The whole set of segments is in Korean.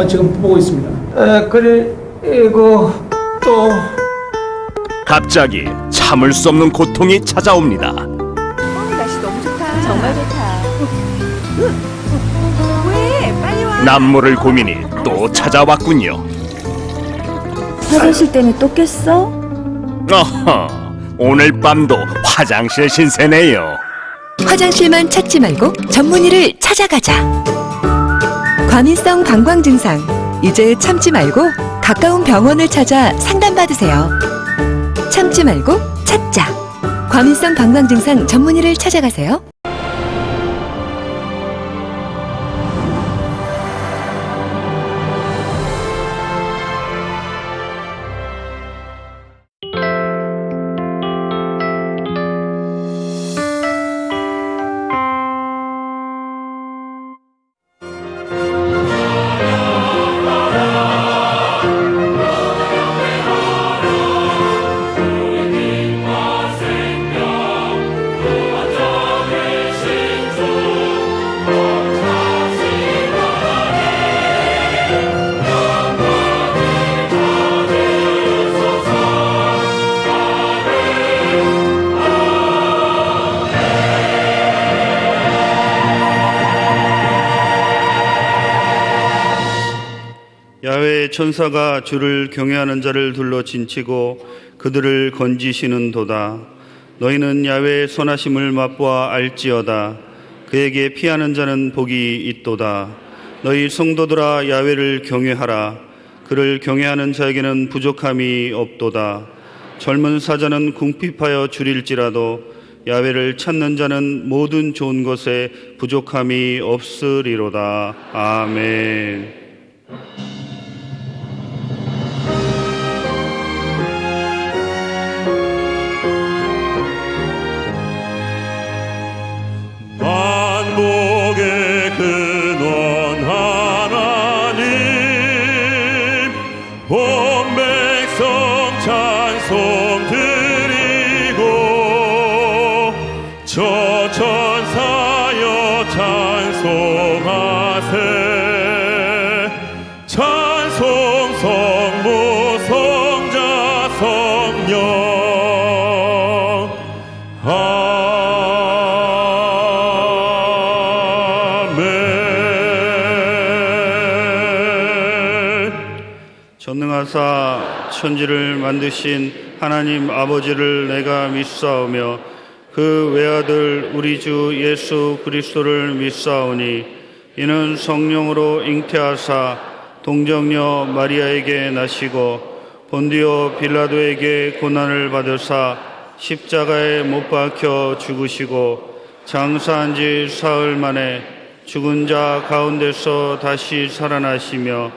지금 보고 있습니다. 그리고 또 갑자기 참을 수 없는 고통이 찾아옵니다. 날씨 너무 좋다. 정말 좋다. 왜? 빨리 와. 남모를 고민이 또 찾아왔군요. 화장실 때문에 또 깼어? 어허, 오늘 밤도 화장실 신세네요. 화장실만 찾지 말고 전문의를 찾아가자. 과민성 방광 증상, 이제 참지 말고 가까운 병원을 찾아 상담받으세요. 참지 말고 찾자. 과민성 방광 증상 전문의를 찾아가세요. 야훼의 천사가 주를 경외하는 자를 둘러 진치고 그들을 건지시는도다. 너희는 야훼의 선하심을 맛보아 알지어다. 그에게 피하는 자는 복이 있도다. 너희 성도들아, 야훼를 경외하라. 그를 경외하는 자에게는 부족함이 없도다. 젊은 사자는 궁핍하여 줄일지라도 야훼를 찾는 자는 모든 좋은 것에 부족함이 없으리로다. 아멘. 만복의 근원 하나님, 온 백성 찬송 드리고 저 천사여 찬송하세. 찬송 성부 성자 성령. 전능하사 천지를 만드신 하나님 아버지를 내가 믿사오며 그 외아들 우리 주 예수 그리스도를 믿사오니 이는 성령으로 잉태하사 동정녀 마리아에게 나시고 본디오 빌라도에게 고난을 받으사 십자가에 못 박혀 죽으시고 장사한 지 사흘 만에 죽은 자 가운데서 다시 살아나시며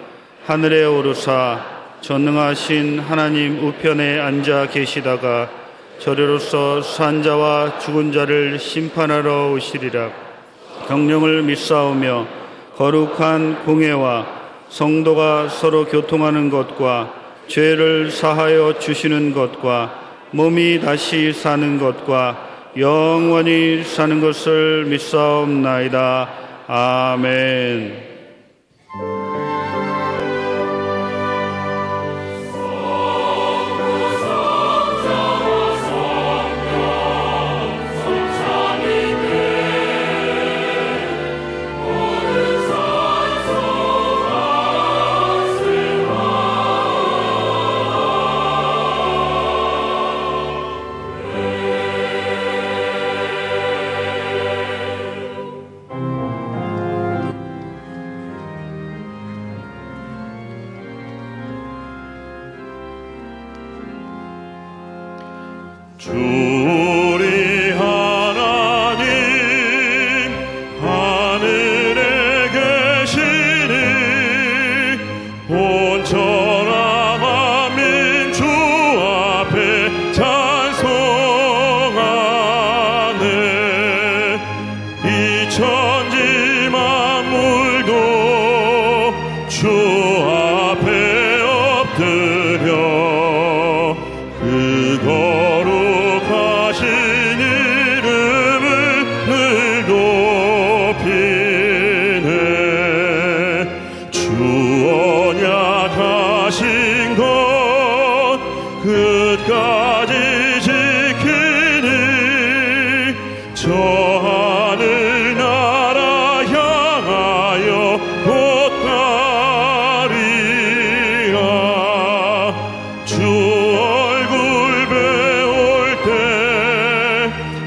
하늘에 오르사 전능하신 하나님 우편에 앉아 계시다가 저리로서 산 자와 죽은 자를 심판하러 오시리라. 성령을 믿사오며 거룩한 공회와 성도가 서로 교통하는 것과 죄를 사하여 주시는 것과 몸이 다시 사는 것과 영원히 사는 것을 믿사옵나이다. 아멘. 주리 하나님 하늘에 계시니 온천하 만민 주 앞에 찬송하네. 이 천지 만물도 주 앞에 엎드려 그 거룩하신 이름을 늘 높이네. 주 언약하신 것 끝까지 지키니 저 하늘 나라 향하여 곧 가리라. 주 얼굴 배울 때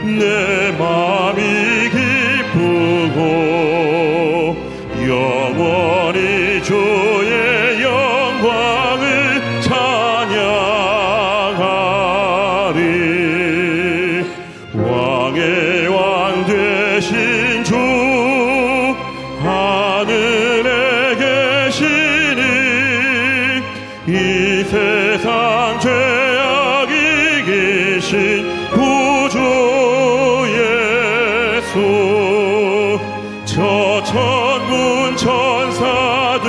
내 맘이 기쁘고 영원히 주의 영광을 찬양하리. 왕의 왕 되신 주 하늘에 계시니 이 세상 죄악이 계신 구주 예수. 저 천군 천사들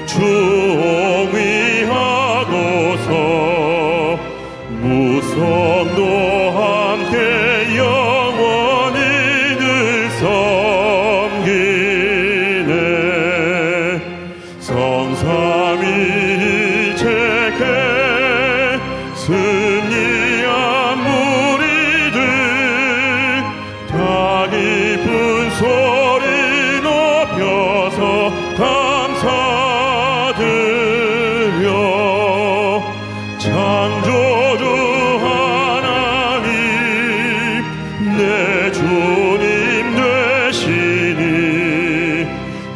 주옹위하고서 무성도 함께 영원히 늘 섬기네. 성삼위일체께 승리한 무리들 다 깊은 소리 높여서 감사드려. 창조주 하나님 내 주님 되시니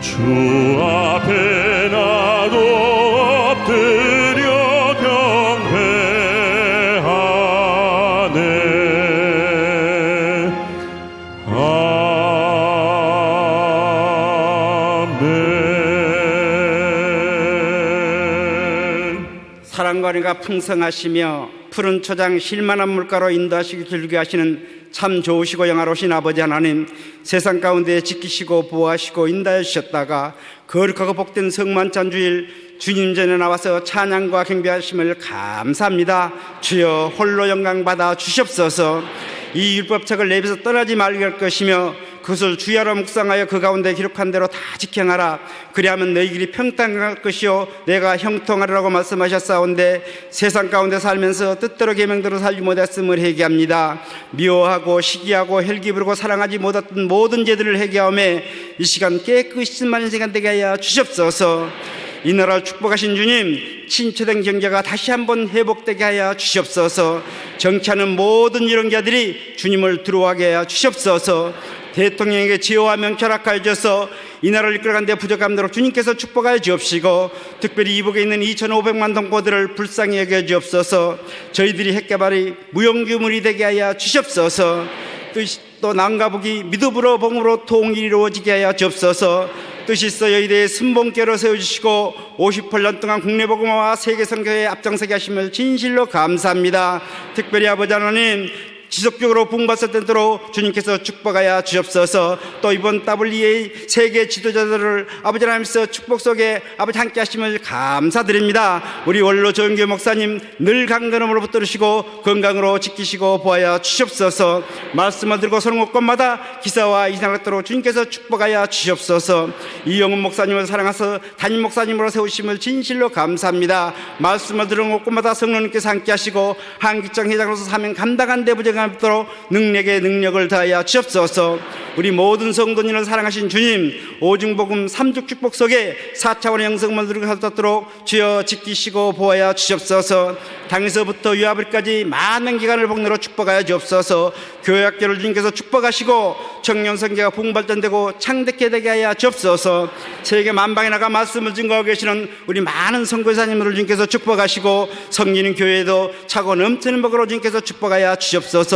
주 앞에 나도 엎드려 경배하네. 아멘. 사랑과 은혜가 풍성하시며 푸른 초장 쉴만한 물가로 인도하시기 길게 하시는 참 좋으시고 영화로우신 아버지 하나님, 세상 가운데 지키시고 보호하시고 인도하여 주셨다가 거룩하고 복된 성만찬 주일 주님 전에 나와서 찬양과 경배하심을 감사합니다. 주여 홀로 영광 받아 주시옵소서. 이 율법책을 내 입에서 떠나지 말게 할 것이며 그것을 주야로 묵상하여 그 가운데 기록한 대로 다 지켜하라. 그리하면 너희 길이 평탄할 것이요 내가 형통하리라고 말씀하셨사온데 세상 가운데 살면서 뜻대로 계명대로 살지 못했음을 회개합니다. 미워하고 시기하고 혈기 부르고 사랑하지 못했던 모든 죄들을 회개하며 이 시간 깨끗이 신만인 시간 되게 하여 주시옵소서. 이 나라를 축복하신 주님, 침체된 경제가 다시 한번 회복되게 하여 주시옵소서. 정치하는 모든 유령자들이 주님을 두려워하게 하여 주시옵소서. 대통령에게 지혜와 명철 악하여 주셔서 이 나라를 이끌어가는 데 부족함 대로 주님께서 축복하여 주옵시고, 특별히 이북에 있는 2,500만 동포들을 불쌍히 여겨 주옵소서. 저희들이 핵개발이 무용규물이 되게 하여 주시옵소서. 또 남과 북이 믿음으로 복음으로 통일이 이루어지게 하여 주옵소서. 뜻이 있어 여의도에 순봉교로 세워주시고 58년 동안 국내 복음화와 세계 선교에 앞장서게 하심을 진실로 감사합니다. 특별히 아버지 하나님, 지속적으로 부흥받을 주님께서 축복하여 주옵소서. 또 이번 WEA 세계 지도자들을 아버지 하나님께서 축복 속에 아버지 함께 하심을 감사드립니다. 우리 원로 조영규 목사님 늘 강건함으로 붙들으시고 건강으로 지키시고 보하여 주시옵소서. 말씀을 들고 서는 곳곳마다 기사와 이상학도록 주님께서 축복하여 주시옵소서. 이영훈 목사님을 사랑하셔서 담임 목사님으로 세우심을 진실로 감사합니다. 말씀을 들은 곳곳마다 성령님께서 함께 하시고 한기정 회장으로서 사명 감당한 데 부정함 도록 능력에 능력을 다하여 주옵소서. 우리 모든 성도님을 사랑하신 주님, 오중복음 3중 축복 속에 4차원의 영성을 누리게 하도록 주여 지키시고 보호하여 주옵소서. 당에서부터 유아버리까지 많은 기간을 복내로 축복하여 주옵소서. 교회학교를 주님께서 축복하시고 청년 성계가 부흥발전되고 창대케 되게 하여 주옵소서. 세계 만방에 나가 말씀을 증거하고 계시는 우리 많은 선교사님들을 주님께서 축복하시고 성기는 교회에도 차고 넘치는 복으로 주님께서 축복하여 주옵소서.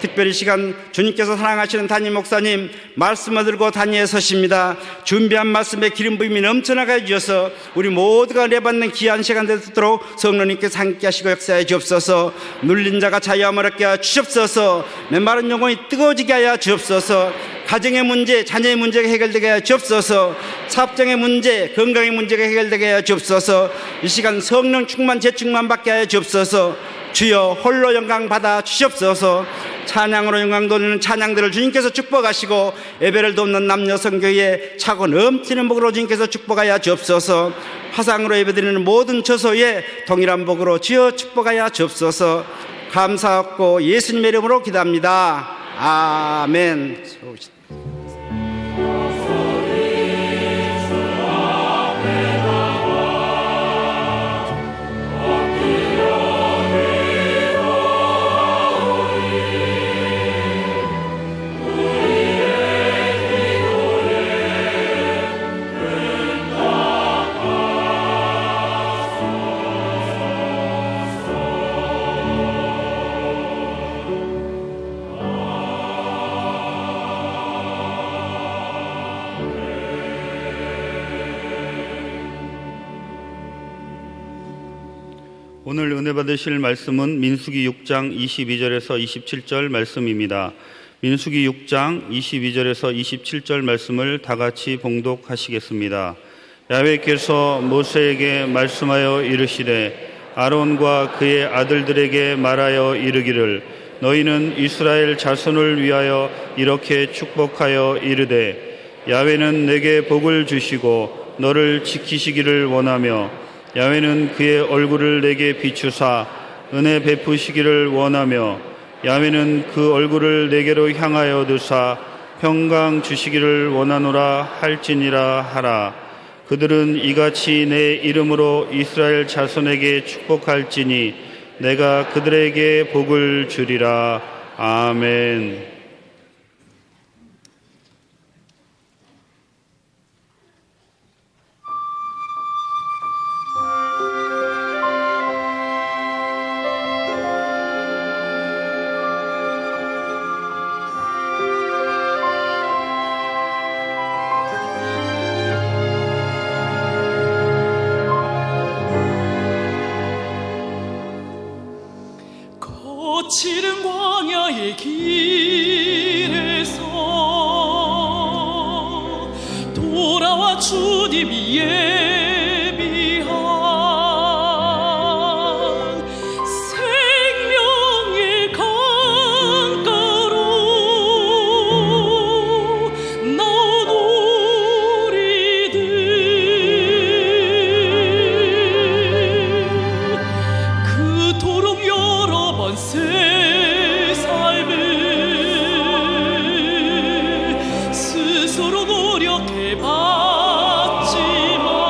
특별히 시간 주님께서 사랑하시는 담임 목사님 말씀을 들고 단위에 서십니다. 준비한 말씀에 기름 부음이 넘쳐나게 해주셔서 우리 모두가 은혜받는 귀한 시간 되도록 성령님께서 함께 하시고 역사해 주옵소서. 눌린 자가 자유함을 얻게 하여 주옵소서. 메마른 영혼이 뜨거워지게 하여 주옵소서. 가정의 문제, 자녀의 문제가 해결되게 하여 주옵소서. 사업장의 문제, 건강의 문제가 해결되게 하여 주옵소서. 이 시간 성령 충만, 재충만 받게 하여 주옵소서. 주여 홀로 영광 받아 주시옵소서. 찬양으로 영광 돌리는 찬양들을 주님께서 축복하시고 예배를 돕는 남녀 성교에 차고 넘치는 복으로 주님께서 축복하여 주옵소서. 화상으로 예배드리는 모든 처소에 동일한 복으로 주여 축복하여 주옵소서. 감사하고 예수님의 이름으로 기도합니다. 아멘. 오늘 은혜 받으실 말씀은 민수기 6장 22절에서 27절 말씀입니다. 민수기 6장 22절에서 27절 말씀을 다 같이 봉독하시겠습니다. 야훼께서 모세에게 말씀하여 이르시되 아론과 그의 아들들에게 말하여 이르기를 너희는 이스라엘 자손을 위하여 이렇게 축복하여 이르되 야훼는 내게 복을 주시고 너를 지키시기를 원하며 야훼는 그의 얼굴을 내게 비추사 은혜 베푸시기를 원하며 야훼는 그 얼굴을 내게로 향하여 드사 평강 주시기를 원하노라 할지니라 하라. 그들은 이같이 내 이름으로 이스라엘 자손에게 축복할지니 내가 그들에게 복을 주리라. 아멘. 거칠은 광야의 길에서 돌아와 주님이 예비한 생명의 강가로 나온 우리들 그토록 여러 번 새 삶을 스스로 노력해 봤지만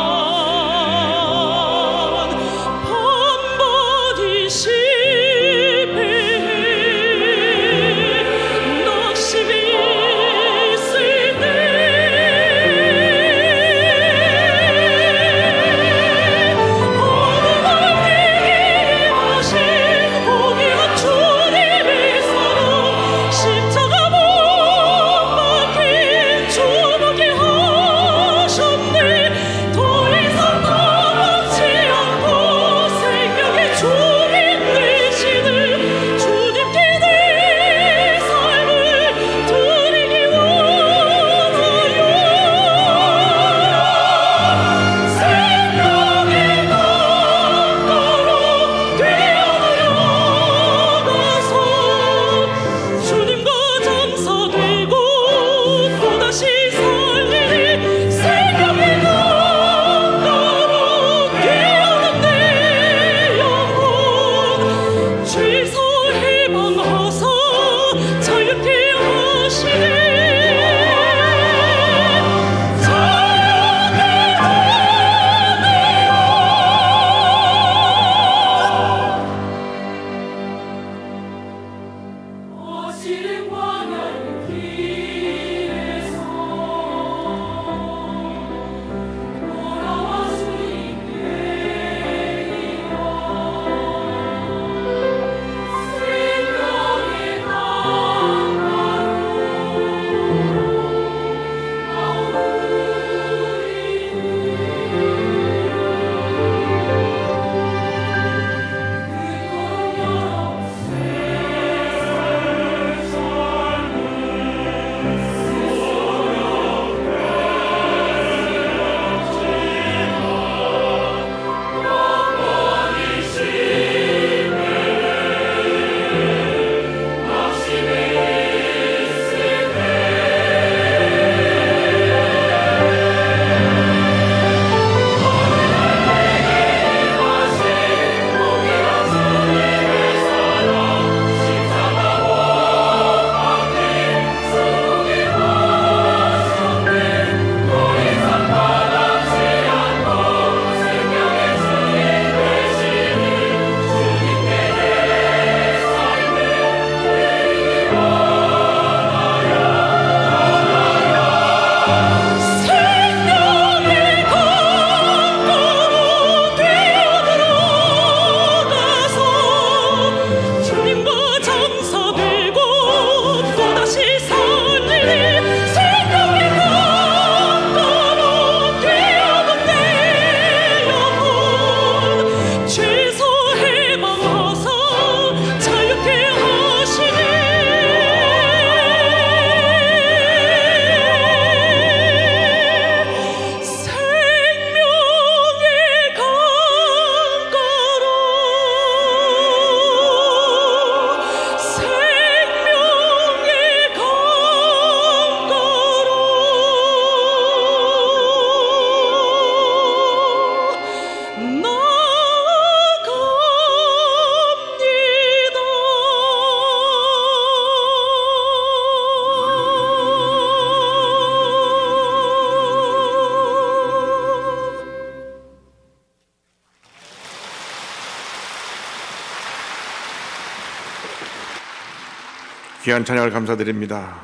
귀한 찬양을 감사드립니다.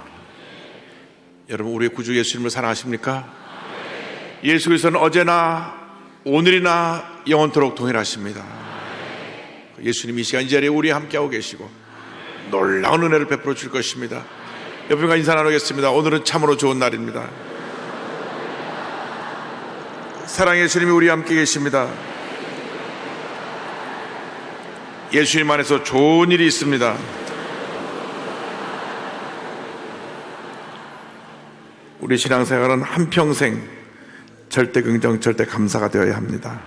여러분, 우리의 구주 예수님을 사랑하십니까? 예수 그리스도는 어제나 오늘이나 영원토록 동일하십니다. 예수님이 이 시간 이 자리에 우리와 함께하고 계시고 놀라운 은혜를 베풀어 줄 것입니다. 옆에가 인사 나누겠습니다. 오늘은 참으로 좋은 날입니다. 사랑의 예수님이 우리와 함께 계십니다. 예수님 안에서 좋은 일이 있습니다. 우리 신앙생활은 한평생 절대 긍정, 절대 감사가 되어야 합니다.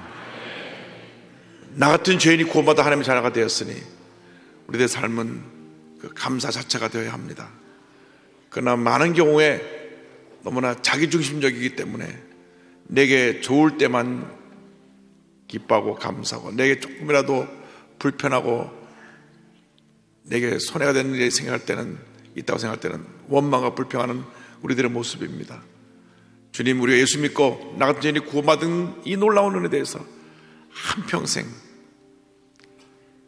나 같은 죄인이 구원받아 하나님의 자녀가 되었으니 우리들의 삶은 그 감사 자체가 되어야 합니다. 그러나 많은 경우에 너무나 자기중심적이기 때문에 내게 좋을 때만 기뻐하고 감사하고, 내게 조금이라도 불편하고 내게 손해가 되는 일이 생각할 때는, 있다고 생각할 때는 원망과 불평하는 우리들의 모습입니다. 주님, 우리가 예수 믿고 나 같은 죄인이 구원받은 이 놀라운 은혜에 대해서 한평생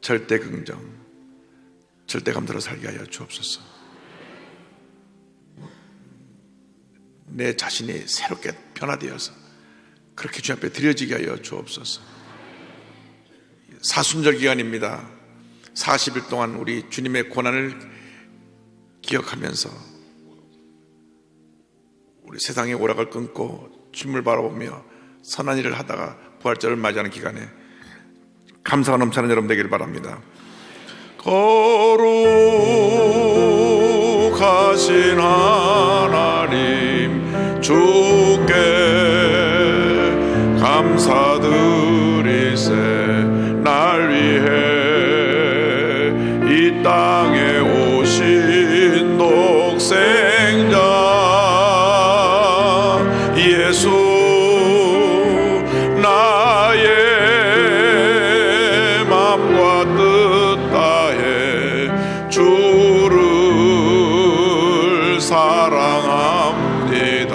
절대 긍정, 절대 감사로 살게 하여 주옵소서. 내 자신이 새롭게 변화되어서 그렇게 주 앞에 드려지게 하여 주옵소서. 사순절 기간입니다. 40일 동안 우리 주님의 고난을 기억하면서 우리 세상의 오락을 끊고 주님을 바라보며 선한 일을 하다가 부활절을 맞이하는 기간에 감사가 넘치는 여러분 되기를 바랍니다. 거룩하신 하나님, 주께 감사드리세. 날 위해 이 땅에 오신 독생자 예수, 나의 맘과 뜻 다해 주를 사랑합니다.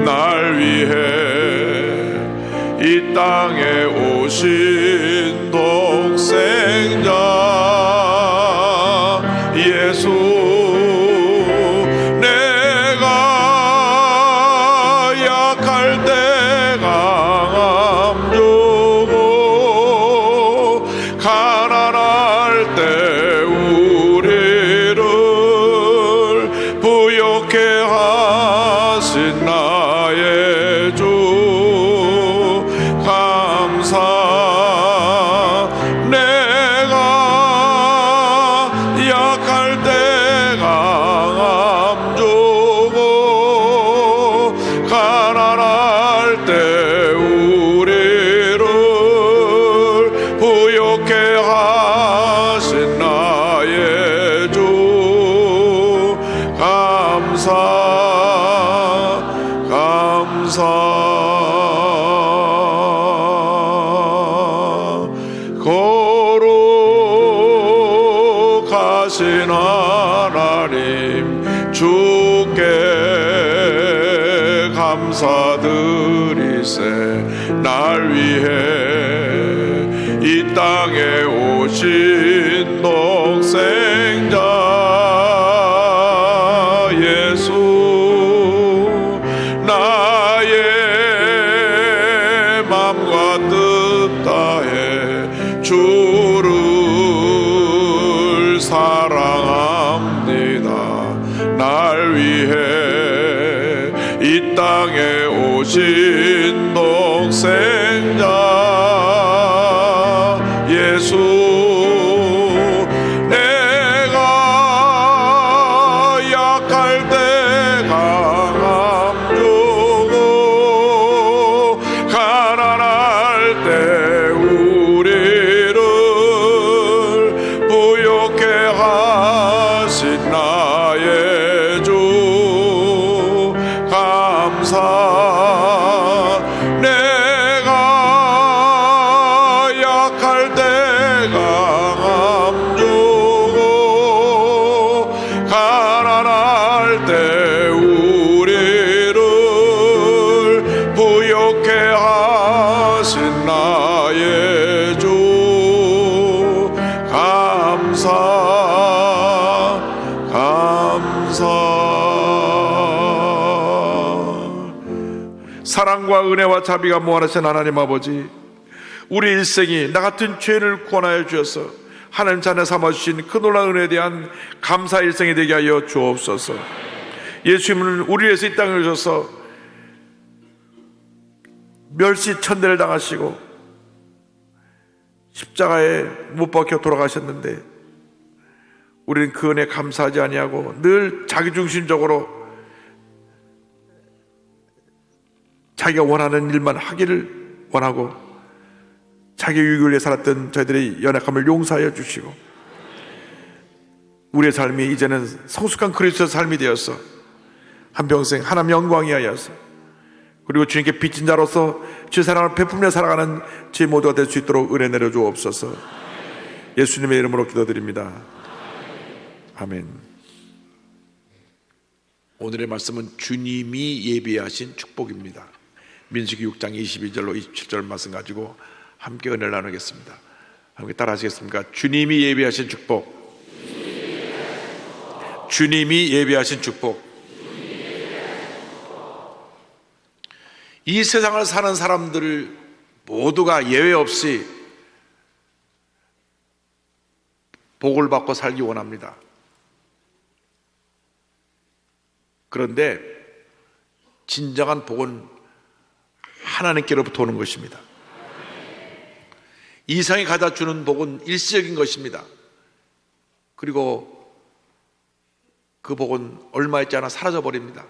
날 위해 이 땅에 오신 독생자 예수, 거룩하신 하나님, 주께 감사드리세. 날 위해 이 땅에 오신 독생자 예수, 나의 맘과 뜻 다해 주를 사랑합니다. 날 위해 이 땅에 오신 독생자 예수, 내가 약할 때 강함 주고 가난할 때 우리를 부욕해 하신 나의 주 감사. 사랑과 은혜와 자비가 무한하신 하나님 아버지, 우리 일생이 나 같은 죄인을 구원하여 주셔서 하나님 자녀 삼아주신 그 놀라운 은혜에 대한 감사 일생이 되게 하여 주옵소서. 예수님은 우리 위해서 이 땅에 오셔서 멸시천대를 당하시고 십자가에 못 박혀 돌아가셨는데 우리는 그 은혜에 감사하지 아니하고 늘 자기중심적으로 자기가 원하는 일만 하기를 원하고 자기 유익을 위해 살았던 저희들의 연약함을 용서하여 주시고 우리의 삶이 이제는 성숙한 그리스도의 삶이 되어서 한평생 하나님 영광이 하여서 그리고 주님께 빚진 자로서 주의 사랑을 베풀며 살아가는 저희 모두가 될 수 있도록 은혜 내려 주옵소서. 예수님의 이름으로 기도드립니다. 아멘. 오늘의 말씀은 주님이 예비하신 축복입니다. 민수기 6장 22절로 27절 말씀 가지고 함께 은혜를 나누겠습니다. 함께 따라 하시겠습니까? 주님이 예비하신 축복. 주님이 예비하신 축복. 이 세상을 사는 사람들 모두가 예외 없이 복을 받고 살기 원합니다. 그런데 진정한 복은 하나님께로부터 오는 것입니다. 이상이 가져다 주는 복은 일시적인 것입니다. 그리고 그 복은 얼마 있지 않아 사라져 버립니다.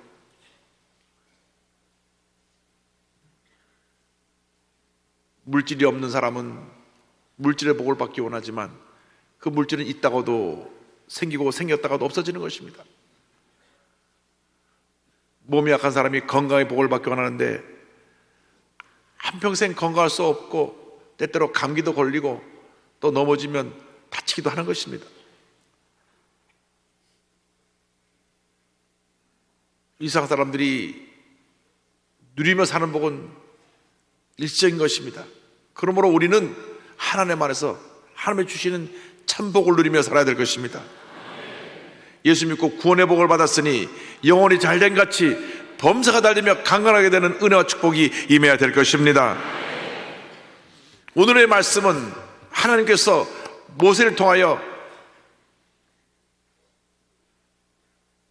물질이 없는 사람은 물질의 복을 받기 원하지만 그 물질은 있다가도 생기고 생겼다가도 없어지는 것입니다. 몸이 약한 사람이 건강의 복을 받기 원하는데 한평생 건강할 수 없고 때때로 감기도 걸리고 또 넘어지면 다치기도 하는 것입니다. 이상 사람들이 누리며 사는 복은 일시적인 것입니다. 그러므로 우리는 하나님 안에서 하나님이 주시는 참복을 누리며 살아야 될 것입니다. 예수 믿고 구원의 복을 받았으니 영혼이 잘된 같이 범사가 달리며 강건하게 되는 은혜와 축복이 임해야 될 것입니다. 오늘의 말씀은 하나님께서 모세를 통하여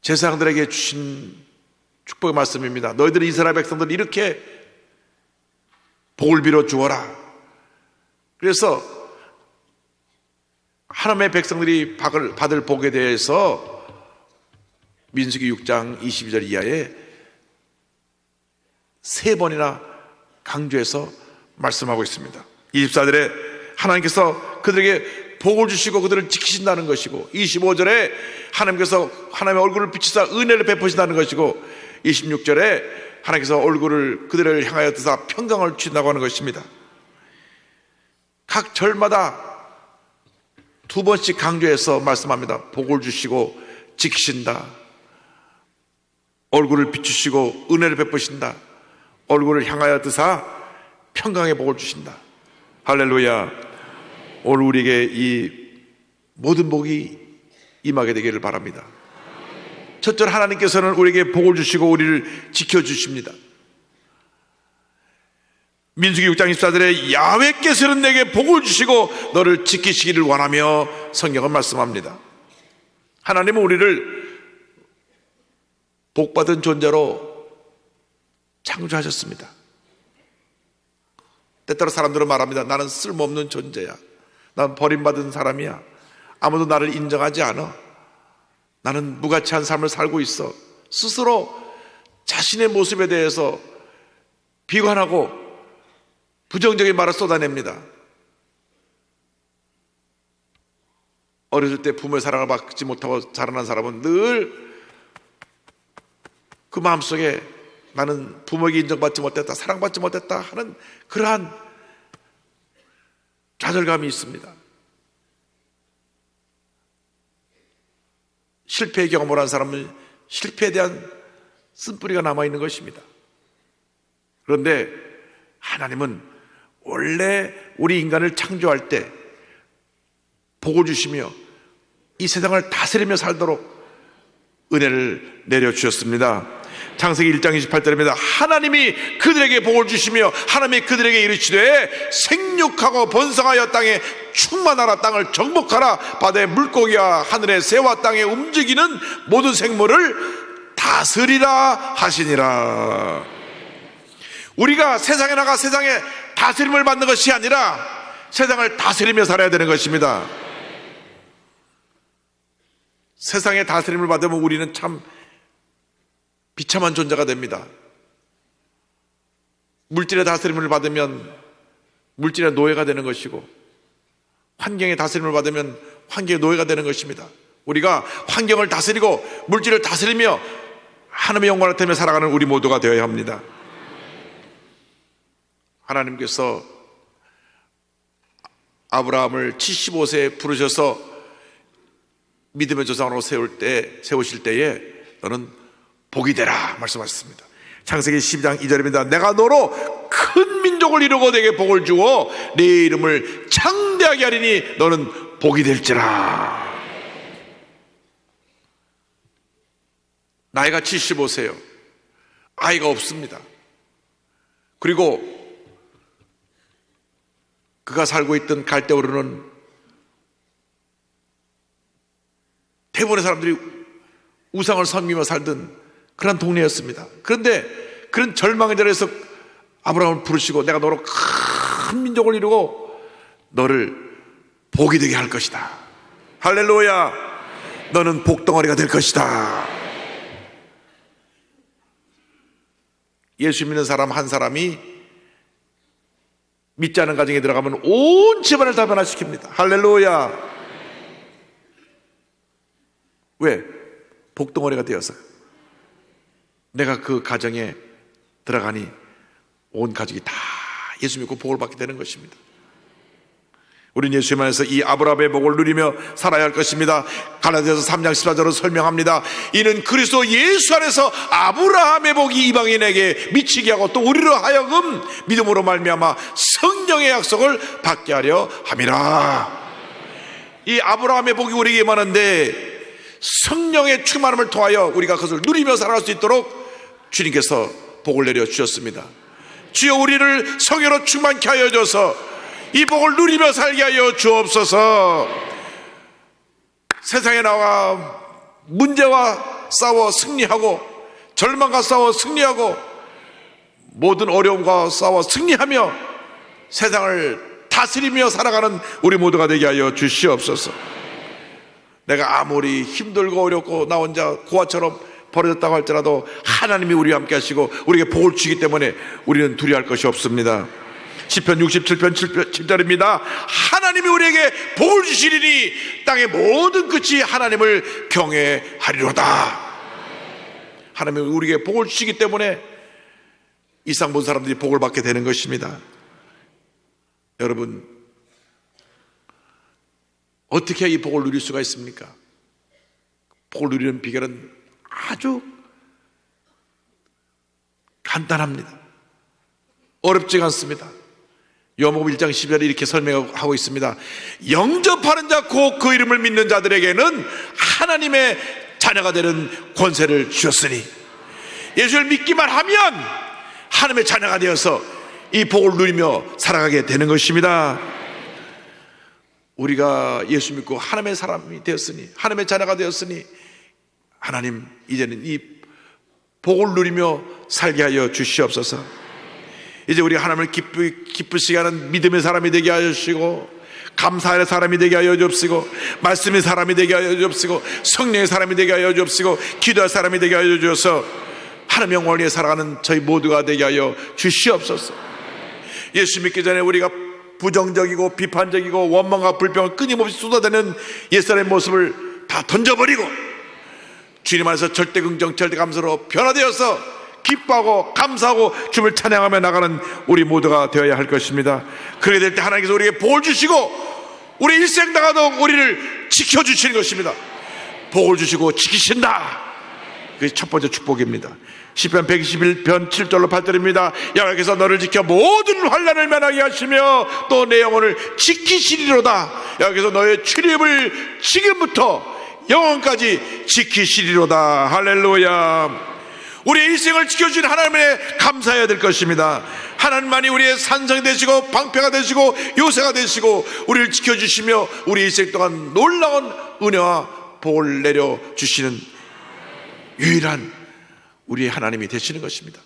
제사장들에게 주신 축복의 말씀입니다. 너희들이 이스라엘 백성들 이렇게 복을 빌어 주어라. 그래서 하나님의 백성들이 받을 복에 대해서 민수기 6장 22절 이하에 3번이나 강조해서 말씀하고 있습니다. 24절에 하나님께서 그들에게 복을 주시고 그들을 지키신다는 것이고 25절에 하나님께서 하나님의 얼굴을 비추사 은혜를 베푸신다는 것이고 26절에 하나님께서 얼굴을 그들을 향하여 드사 평강을 주신다고 하는 것입니다. 각 절마다 2번씩 강조해서 말씀합니다. 복을 주시고 지키신다. 얼굴을 비추시고 은혜를 베푸신다. 얼굴을 향하여 드사 평강의 복을 주신다. 할렐루야. 오늘 우리에게 이 모든 복이 임하게 되기를 바랍니다. 첫째로 하나님께서는 우리에게 복을 주시고 우리를 지켜주십니다. 민수기 6장 24절에 야훼께서는 내게 복을 주시고 너를 지키시기를 원하며 성경은 말씀합니다. 하나님은 우리를 복받은 존재로 창조하셨습니다. 때때로 사람들은 말합니다. 나는 쓸모없는 존재야. 난 버림받은 사람이야. 아무도 나를 인정하지 않아. 나는 무가치한 삶을 살고 있어. 스스로 자신의 모습에 대해서 비관하고 부정적인 말을 쏟아냅니다. 어렸을 때 부모의 사랑을 받지 못하고 자라난 사람은 늘 그 마음속에 나는 부모에게 인정받지 못했다, 사랑받지 못했다 하는 그러한 좌절감이 있습니다. 실패의 경험을 한 사람은 실패에 대한 쓴뿌리가 남아있는 것입니다. 그런데 하나님은 원래 우리 인간을 창조할 때 복을 주시며 이 세상을 다스리며 살도록 은혜를 내려주셨습니다. 창세기 1장 28절입니다. 하나님이 그들에게 복을 주시며 하나님이 그들에게 이르시되 생육하고 번성하여 땅에 충만하라. 땅을 정복하라. 바다의 물고기와 하늘의 새와 땅에 움직이는 모든 생물을 다스리라 하시니라. 우리가 세상에 나가 세상에 다스림을 받는 것이 아니라 세상을 다스리며 살아야 되는 것입니다. 세상의 다스림을 받으면 우리는 참 비참한 존재가 됩니다. 물질의 다스림을 받으면 물질의 노예가 되는 것이고, 환경의 다스림을 받으면 환경의 노예가 되는 것입니다. 우리가 환경을 다스리고 물질을 다스리며 하나님의 영광을 나타내며 살아가는 우리 모두가 되어야 합니다. 하나님께서 아브라함을 75세에 부르셔서 믿음의 조상으로 세우실 때에 너는 복이 되라 말씀하셨습니다. 창세기 12장 2절입니다. 내가 너로 큰 민족을 이루고 내게 복을 주어 네 이름을 창대하게 하리니 너는 복이 될지라. 나이가 75세요. 아이가 없습니다. 그리고 그가 살고 있던 갈대오르는 대부분의 사람들이 우상을 섬기며 살던 그런 동네였습니다. 그런데 그런 절망의 자리에서 아브라함을 부르시고 내가 너로 큰 민족을 이루고 너를 복이 되게 할 것이다. 할렐루야. 너는 복덩어리가 될 것이다. 예수 믿는 사람 한 사람이 믿지 않은 가정에 들어가면 온 집안을 다 변화시킵니다. 할렐루야. 왜? 복덩어리가 되어서 내가 그 가정에 들어가니 온 가족이 다 예수 믿고 복을 받게 되는 것입니다. 우리는 예수님 안에서 이 아브라함의 복을 누리며 살아야 할 것입니다. 갈라디아서 3장 14절로 설명합니다. 이는 그리스도 예수 안에서 아브라함의 복이 이방인에게 미치게 하고 또 우리로 하여금 믿음으로 말미암아 성령의 약속을 받게 하려 함이라. 이 아브라함의 복이 우리에게 임하는데 성령의 충만함을 통하여 우리가 그것을 누리며 살아갈 수 있도록 주님께서 복을 내려 주셨습니다. 주여 우리를 성령으로 충만케 하여 줘서 이 복을 누리며 살게 하여 주옵소서. 세상에 나와 문제와 싸워 승리하고 절망과 싸워 승리하고 모든 어려움과 싸워 승리하며 세상을 다스리며 살아가는 우리 모두가 되게 하여 주시옵소서. 내가 아무리 힘들고 어렵고 나 혼자 고아처럼 버려졌다고 할지라도 하나님이 우리와 함께 하시고 우리에게 복을 주기 때문에 우리는 두려워할 것이 없습니다. 시편 67편 7절입니다. 하나님이 우리에게 복을 주시리니 땅의 모든 끝이 하나님을 경외하리로다. 하나님이 우리에게 복을 주시기 때문에 이상 본 사람들이 복을 받게 되는 것입니다. 여러분, 어떻게 이 복을 누릴 수가 있습니까? 복을 누리는 비결은 아주 간단합니다. 어렵지 않습니다. 요한복음 1장 12절에 이렇게 설명하고 있습니다. 영접하는 자 곧 그 이름을 믿는 자들에게는 하나님의 자녀가 되는 권세를 주셨으니, 예수를 믿기만 하면 하나님의 자녀가 되어서 이 복을 누리며 살아가게 되는 것입니다. 우리가 예수 믿고 하나님의 사람이 되었으니, 하나님의 자녀가 되었으니 하나님 이제는 이 복을 누리며 살게 하여 주시옵소서. 이제 우리 하나님을 기쁘시게 하는 믿음의 사람이 되게 하여 주시고, 감사의 사람이 되게 하여 주옵시고, 말씀의 사람이 되게 하여 주옵시고, 성령의 사람이 되게 하여 주옵시고, 기도할 사람이 되게 하여 주셔서 하나님의 영광을 위해 살아가는 저희 모두가 되게 하여 주시옵소서. 예수 믿기 전에 우리가 부정적이고 비판적이고 원망과 불평을 끊임없이 쏟아내는 옛사람의 모습을 다 던져버리고 주님 안에서 절대 긍정 절대 감사로 변화되어서 기뻐하고 감사하고 주님을 찬양하며 나가는 우리 모두가 되어야 할 것입니다. 그렇게 될 때 하나님께서 우리에게 복을 주시고 우리 일생 다가도 우리를 지켜주시는 것입니다. 복을 주시고 지키신다. 그게 첫 번째 축복입니다. 시편 121편 7절로 8절입니다. 여호와께서 너를 지켜 모든 환난을 면하게 하시며 또 내 영혼을 지키시리로다. 여호와께서 너의 출입을 지금부터 영원까지 지키시리로다. 할렐루야. 우리의 일생을 지켜주신 하나님에 감사해야 될 것입니다. 하나님만이 우리의 산성이 되시고 방패가 되시고 요새가 되시고 우리를 지켜주시며 우리 일생 동안 놀라운 은혜와 복을 내려주시는 유일한 우리의 하나님이 되시는 것입니다.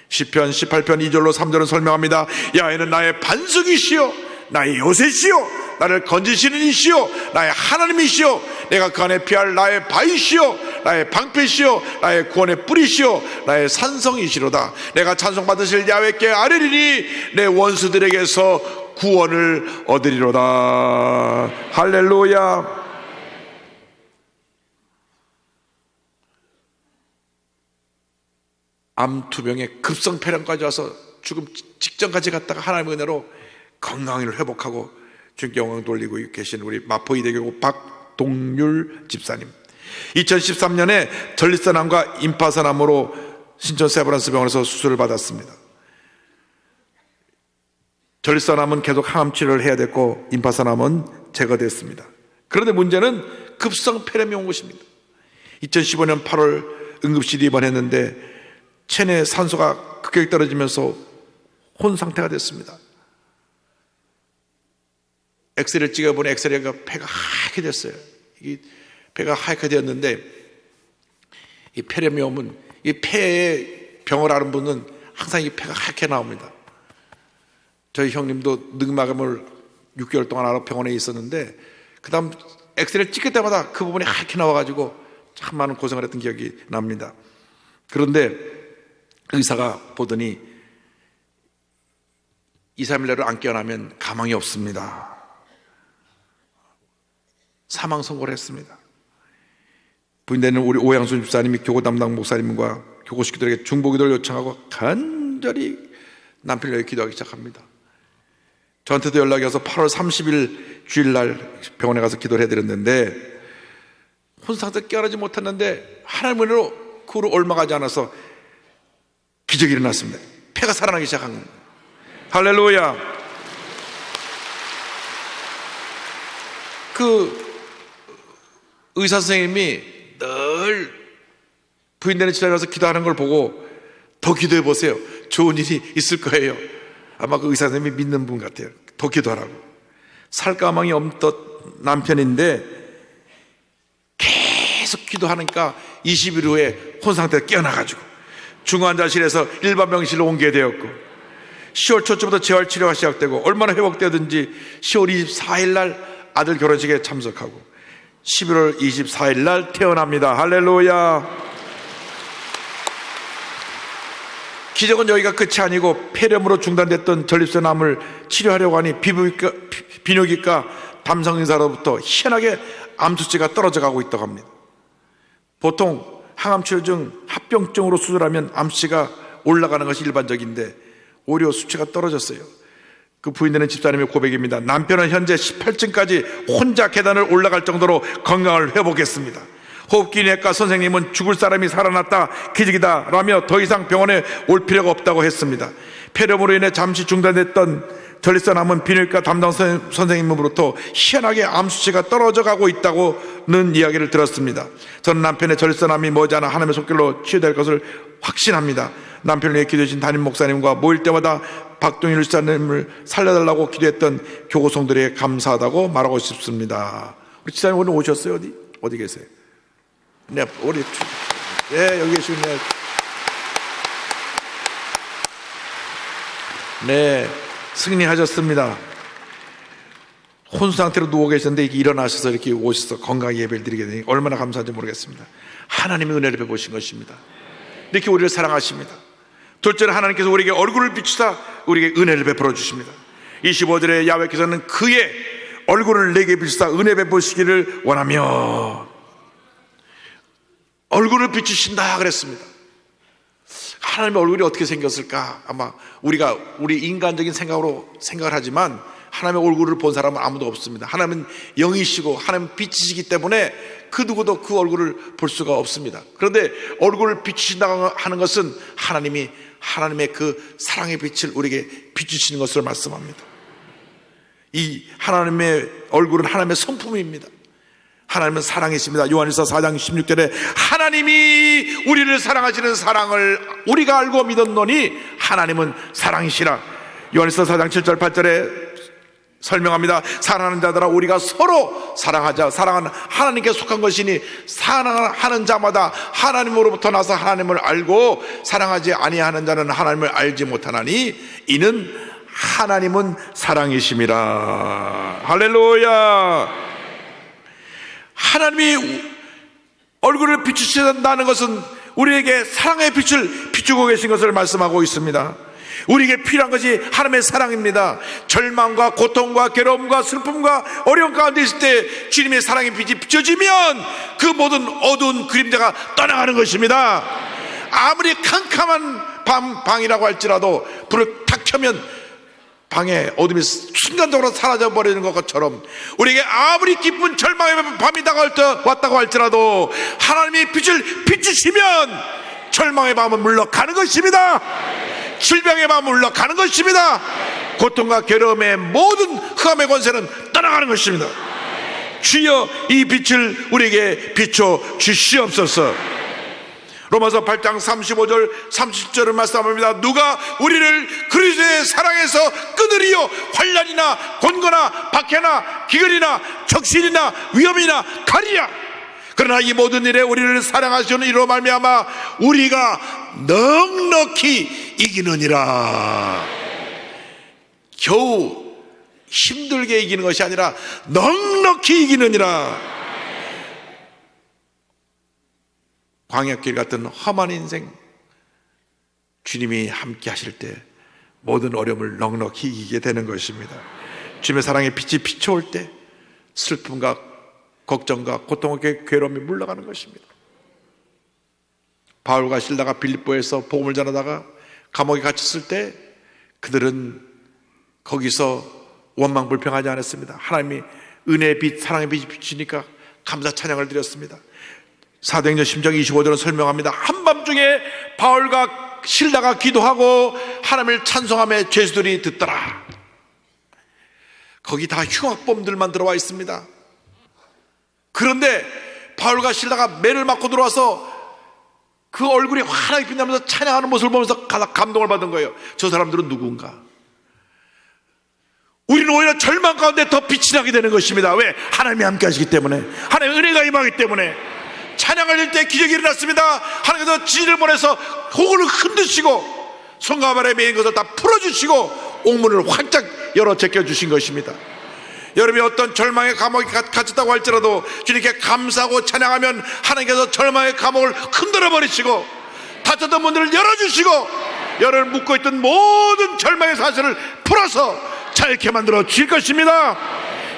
시편 18편 2절로 3절은 설명합니다. 야훼는 나의 반석이시요 나의 요새시요 나를 건지시는 이시요 나의 하나님이시요 내가 그 안에 피할 나의 바위시요 나의 방패시요 나의 구원의 뿌리시요 나의 산성이시로다. 내가 찬송받으실 야훼께 아뢰리니 내 원수들에게서 구원을 얻으리로다. 할렐루야. 암투병에 급성폐렴까지 와서 죽음 직전까지 갔다가 하나님의 은혜로 건강을 회복하고 주님께 영광 돌리고 계신 우리 마포이대교구 박동률 집사님, 2013년에 전립선암과 임파선암으로 신천 세브란스 병원에서 수술을 받았습니다. 전립선암은 계속 항암 치료를 해야 됐고 임파선암은 제거됐습니다. 그런데 문제는 급성폐렴이 온 것입니다. 2015년 8월 응급실에 입원했는데 체내 산소가 급격히 떨어지면서 혼 상태가 됐습니다. 엑스레이를 찍어보니 엑스레이가 폐가 하얗게 됐어요. 이 폐가 하얗게 되었는데 이 폐렴이 오면 이 폐에 병을 앓은 분은 항상 이 폐가 하얗게 나옵니다. 저희 형님도 늑막염을 6개월 동안 앓아 병원에 있었는데 그 다음 엑스레이를 찍을 때마다 그 부분이 하얗게 나와가지고 참 많은 고생을 했던 기억이 납니다. 그런데 의사가 보더니 2, 3일 내로 안 깨어나면 가망이 없습니다. 사망 선고를 했습니다. 부인되는 우리 오양순 집사님이 교구 담당 목사님과 교구 식구들에게 중보기도를 요청하고 간절히 남편을 위해 기도하기 시작합니다. 저한테도 연락이 와서 8월 30일 주일날 병원에 가서 기도를 해드렸는데 혼상태 깨어나지 못했는데 하나님의 은혜로 그 후로 얼마 가지 않아서 기적이 일어났습니다. 폐가 살아나기 시작한 겁니다. 할렐루야. 그 의사 선생님이 늘 부인되는 집사람에 가서 기도하는 걸 보고 더 기도해 보세요. 좋은 일이 있을 거예요. 아마 그 의사 선생님이 믿는 분 같아요. 더 기도하라고. 살가망이 없던 남편인데 계속 기도하니까 20일 후에 혼상태가 깨어나가지고 중환자실에서 일반 병실로 옮게 되었고 10월 초쯤부터 재활치료가 시작되고 얼마나 회복되든지 10월 24일 날 아들 결혼식에 참석하고 11월 24일 날 태어납니다. 할렐루야. 기적은 여기가 끝이 아니고 폐렴으로 중단됐던 전립선암을 치료하려고 하니 비뇨기과 담성의사로부터 희한하게 암 수치가 떨어져 가고 있다고 합니다. 보통 항암치료중 합병증으로 수술하면 암수치가 올라가는 것이 일반적인데 오히려 수치가 떨어졌어요. 그 부인되는 집사님의 고백입니다. 남편은 현재 18층까지 혼자 계단을 올라갈 정도로 건강을 회복했습니다. 호흡기내과 선생님은 죽을 사람이 살아났다, 기적이다 라며 더 이상 병원에 올 필요가 없다고 했습니다. 폐렴으로 인해 잠시 중단됐던 전립선암은 비뇨기과 담당 선생님으로부터 희한하게 암 수치가 떨어져 가고 있다고는 이야기를 들었습니다. 저는 남편의 전립선암이 머지않아 하나님의 손길로 치유될 것을 확신합니다. 남편을 위해 기도해주신 담임 목사님과 모일 때마다 박동일 집사님을 살려달라고 기도했던 교구성들에게 감사하다고 말하고 싶습니다. 우리 집사님 오늘 오셨어요? 어디 계세요? 네, 우리 여기 계시네요. 네, 승리하셨습니다. 혼수 상태로 누워 계셨는데 일어나셔서 이렇게 오셔서 건강 예배를 드리게 되니 얼마나 감사한지 모르겠습니다. 하나님의 은혜를 베푸신 것입니다. 이렇게 우리를 사랑하십니다. 둘째로 하나님께서 우리에게 얼굴을 비추사 우리에게 은혜를 베풀어 주십니다. 25절에 야훼께서는 그의 얼굴을 내게 비추사 은혜 베푸시기를 원하며 얼굴을 비추신다 그랬습니다. 하나님의 얼굴이 어떻게 생겼을까? 아마 우리 인간적인 생각으로 생각을 하지만 하나님의 얼굴을 본 사람은 아무도 없습니다. 하나님은 영이시고 하나님은 빛이시기 때문에 그 누구도 그 얼굴을 볼 수가 없습니다. 그런데 얼굴을 비추신다고 하는 것은 하나님의 그 사랑의 빛을 우리에게 비추시는 것을 말씀합니다. 이 하나님의 얼굴은 하나님의 성품입니다. 하나님은 사랑이십니다. 요한일서 4장 16절에 하나님이 우리를 사랑하시는 사랑을 우리가 알고 믿었노니 하나님은 사랑이시라. 요한일서 4장 7절 8절에 설명합니다. 사랑하는 자들아 우리가 서로 사랑하자. 사랑은 하나님께 속한 것이니 사랑하는 자마다 하나님으로부터 나서 하나님을 알고 사랑하지 아니하는 자는 하나님을 알지 못하나니 이는 하나님은 사랑이심이라. 할렐루야. 하나님이 얼굴을 비추신다는 것은 우리에게 사랑의 빛을 비추고 계신 것을 말씀하고 있습니다. 우리에게 필요한 것이 하나님의 사랑입니다. 절망과 고통과 괴로움과 슬픔과 어려움 가운데 있을 때 주님의 사랑의 빛이 비춰지면 그 모든 어두운 그림자가 떠나가는 것입니다. 아무리 캄캄한 방이라고 할지라도 불을 탁 켜면 방에 어둠이 순간적으로 사라져버리는 것처럼 우리에게 아무리 깊은 절망의 밤이 왔다고 할지라도 하나님이 빛을 비추시면 절망의 밤은 물러가는 것입니다. 질병의 밤은 물러가는 것입니다. 고통과 괴로움의 모든 흑암의 권세는 떠나가는 것입니다. 주여 이 빛을 우리에게 비춰 주시옵소서. 로마서 8장 35절 30절을 말씀합니다. 누가 우리를 그리스도의 사랑에서 끊으리요? 환난이나 곤고나 박해나 기근이나 적신이나 위험이나 가리야. 그러나 이 모든 일에 우리를 사랑하시는 이로 말미암아 우리가 넉넉히 이기느니라. 겨우 힘들게 이기는 것이 아니라 넉넉히 이기느니라. 광야길 같은 험한 인생, 주님이 함께 하실 때 모든 어려움을 넉넉히 이기게 되는 것입니다. 주님의 사랑의 빛이 비춰올 때 슬픔과 걱정과 고통과 괴로움이 물러가는 것입니다. 바울과 실라가 빌립보에서 복음을 전하다가 감옥에 갇혔을 때 그들은 거기서 원망불평하지 않았습니다. 하나님이 은혜의 빛, 사랑의 빛이 비치니까 감사 찬양을 드렸습니다. 사도행전 10장 25절은 설명합니다. 한밤중에 바울과 실라가 기도하고 하나님을 찬송하며 죄수들이 듣더라. 거기 다 흉악범들만 들어와 있습니다. 그런데 바울과 실라가 매를 맞고 들어와서 그 얼굴이 환하게 빛나면서 찬양하는 모습을 보면서 감동을 받은 거예요. 저 사람들은 누군가? 우리는 오히려 절망 가운데 더 빛이 나게 되는 것입니다. 왜? 하나님이 함께 하시기 때문에, 하나님의 은혜가 임하기 때문에. 찬양을 할 때 기적이 일어났습니다. 하나님께서 지진을 보내서 호구를 흔드시고 손과 발에 매인 것을 다 풀어주시고 옥문을 활짝 열어 제껴주신 것입니다. 여러분이 어떤 절망의 감옥에 갇혔다고 할지라도 주님께 감사하고 찬양하면 하나님께서 절망의 감옥을 흔들어 버리시고 닫혔던 문들을 열어주시고 여러분을 묶고 있던 모든 절망의 사실을 풀어서 자유케 만들어 주실 것입니다.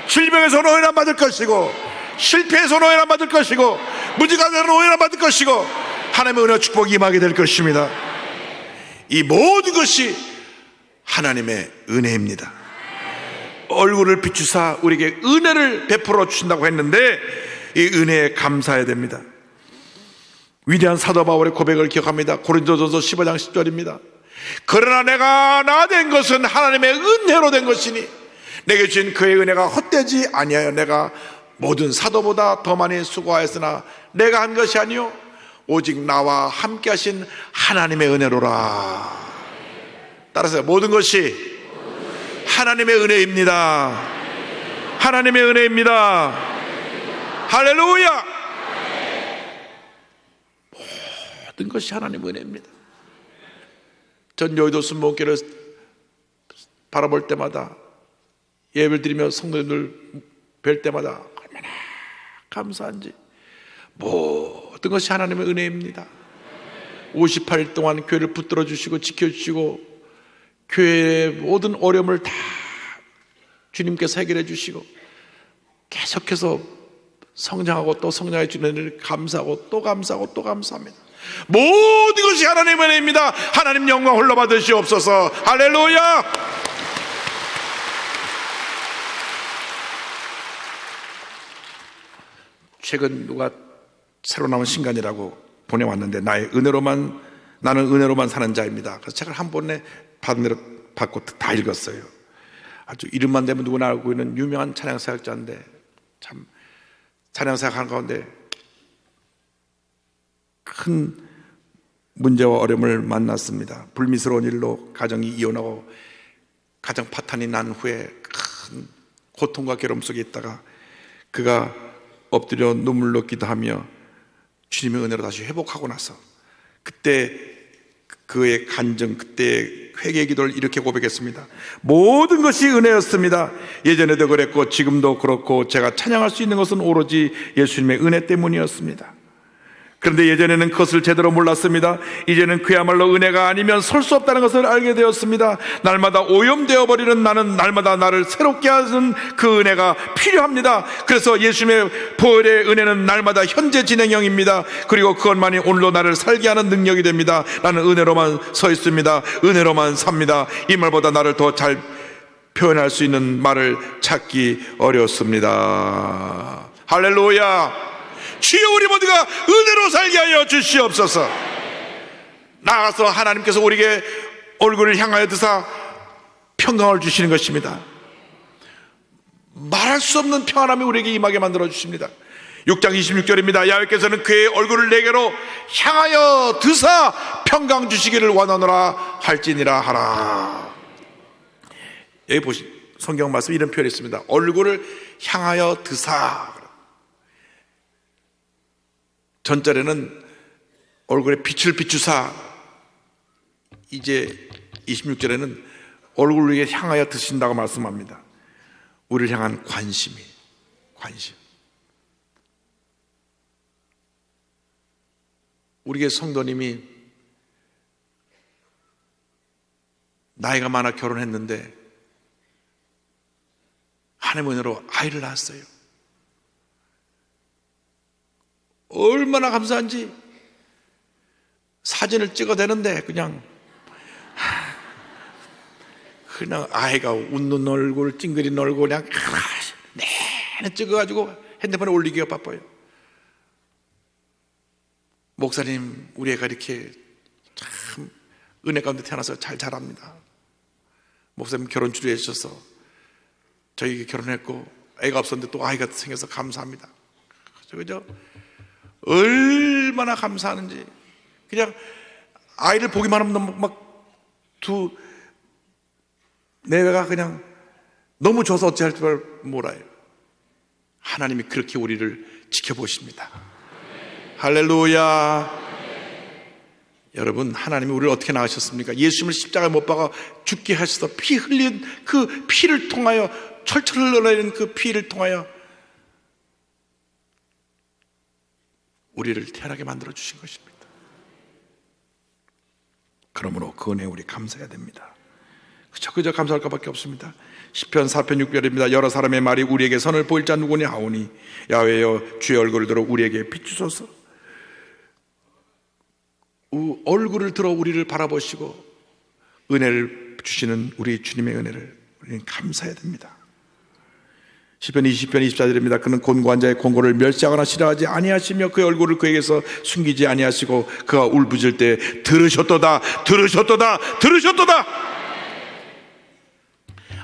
질병에서 오해를 안 받을 것이고 실패에서 오해를 안 받을 것이고 무지가에서 오해를 안 받을 것이고 하나님의 은혜와 축복이 임하게 될 것입니다. 이 모든 것이 하나님의 은혜입니다. 얼굴을 비추사 우리에게 은혜를 베풀어 주신다고 했는데 이 은혜에 감사해야 됩니다. 위대한 사도 바울의 고백을 기억합니다. 고린도전서 15장 10절입니다. 그러나 내가 나 된 것은 하나님의 은혜로 된 것이니 내게 주신 그의 은혜가 헛되지 아니하여 내가 모든 사도보다 더 많이 수고하였으나 내가 한 것이 아니요 오직 나와 함께 하신 하나님의 은혜로라. 따라서 모든 것이 하나님의 은혜입니다. 하나님의 은혜입니다. 할렐루야. 모든 것이 하나님의 은혜입니다. 전 여의도 순복음교회를 바라볼 때마다 예배를 드리며 성도님들 뵐 때마다 얼마나 감사한지. 모든 것이 하나님의 은혜입니다. 58일 동안 교회를 붙들어 주시고 지켜주시고 교회의 모든 어려움을 다 주님께서 해결해 주시고 계속해서 성장하고 또 성장해 주는 일을 감사하고 또 감사하고 또 감사합니다. 모든 것이 하나님의 은혜입니다. 하나님 영광 홀로 받으시옵소서. 할렐루야. 최근 누가 새로 나온 신간이라고 보내왔는데 나는 은혜로만 사는 자입니다. 그래서 책을 한 번에 받고 다 읽었어요. 아주 이름만 대면 누구나 알고 있는 유명한 찬양 사역자인데 참 찬양 생활하는 가운데 큰 문제와 어려움을 만났습니다. 불미스러운 일로 가정이 이혼하고 가정 파탄이 난 후에 큰 고통과 괴로움 속에 있다가 그가 엎드려 눈물로 기도하며 주님의 은혜로 다시 회복하고 나서 그때 그의 간증, 그때의 회개의 기도를 이렇게 고백했습니다. 모든 것이 은혜였습니다. 예전에도 그랬고 지금도 그렇고 제가 찬양할 수 있는 것은 오로지 예수님의 은혜 때문이었습니다. 그런데 예전에는 그것을 제대로 몰랐습니다. 이제는 그야말로 은혜가 아니면 설 수 없다는 것을 알게 되었습니다. 날마다 오염되어 버리는 나는 날마다 나를 새롭게 하는 그 은혜가 필요합니다. 그래서 예수님의 보혈의 은혜는 날마다 현재 진행형입니다. 그리고 그것만이 오늘로 나를 살게 하는 능력이 됩니다. 나는 은혜로만 서 있습니다. 은혜로만 삽니다. 이 말보다 나를 더 잘 표현할 수 있는 말을 찾기 어렵습니다. 할렐루야. 주여, 우리 모두가 은혜로 살게 하여 주시옵소서. 나아가서 하나님께서 우리에게 얼굴을 향하여 드사 평강을 주시는 것입니다. 말할 수 없는 평안함이 우리에게 임하게 만들어 주십니다. 6장 26절입니다. 야훼께서는 그의 얼굴을 내게로 향하여 드사 평강 주시기를 원하노라 할지니라 하라. 여기 보시 성경 말씀 이런 표현이 있습니다. 얼굴을 향하여 드사. 전절에는 얼굴에 빛을 비추사, 이제 26절에는 얼굴을 향하여 드신다고 말씀합니다. 우리를 향한 관심. 우리의 성도님이 나이가 많아 결혼했는데 하나님의 은혜로 아이를 낳았어요. 얼마나 감사한지. 사진을 찍어대는데 그냥 아이가 웃는 얼굴, 찡그린 얼굴 그냥 내내 찍어가지고 핸드폰에 올리기가 바빠요. 목사님, 우리 애가 이렇게 참 은혜 가운데 태어나서 잘 자랍니다. 목사님 결혼 주례해 주셔서 저희 결혼했고 애가 없었는데 또 아이가 생겨서 감사합니다. 그죠? 얼마나 감사하는지. 그냥 아이를 보기만 하면 내가 그냥 너무 줘서 어찌할 줄 몰라요. 하나님이 그렇게 우리를 지켜보십니다. 할렐루야. 여러분, 하나님이 우리를 어떻게 낳으셨습니까? 예수님을 십자가에 못 박아 죽게 하셔서 피 흘린 그 피를 통하여, 철철 흘러내리는 그 피를 통하여 우리를 태어나게 만들어 주신 것입니다. 그러므로 그 은혜에 우리 감사해야 됩니다. 그저 감사할 것밖에 없습니다. 시편 4편 6절입니다. 여러 사람의 말이 우리에게 선을 보일 자 누구냐 하오니 야훼여 주의 얼굴을 들어 우리에게 비추소서. 얼굴을 들어 우리를 바라보시고 은혜를 주시는 우리 주님의 은혜를 우리는 감사해야 됩니다. 시편 20편 24절입니다. 그는 곤고한 자의 공고를 멸시하거나 싫어하지 아니하시며 그의 얼굴을 그에게서 숨기지 아니하시고 그가 울부짖을 때 들으셨도다.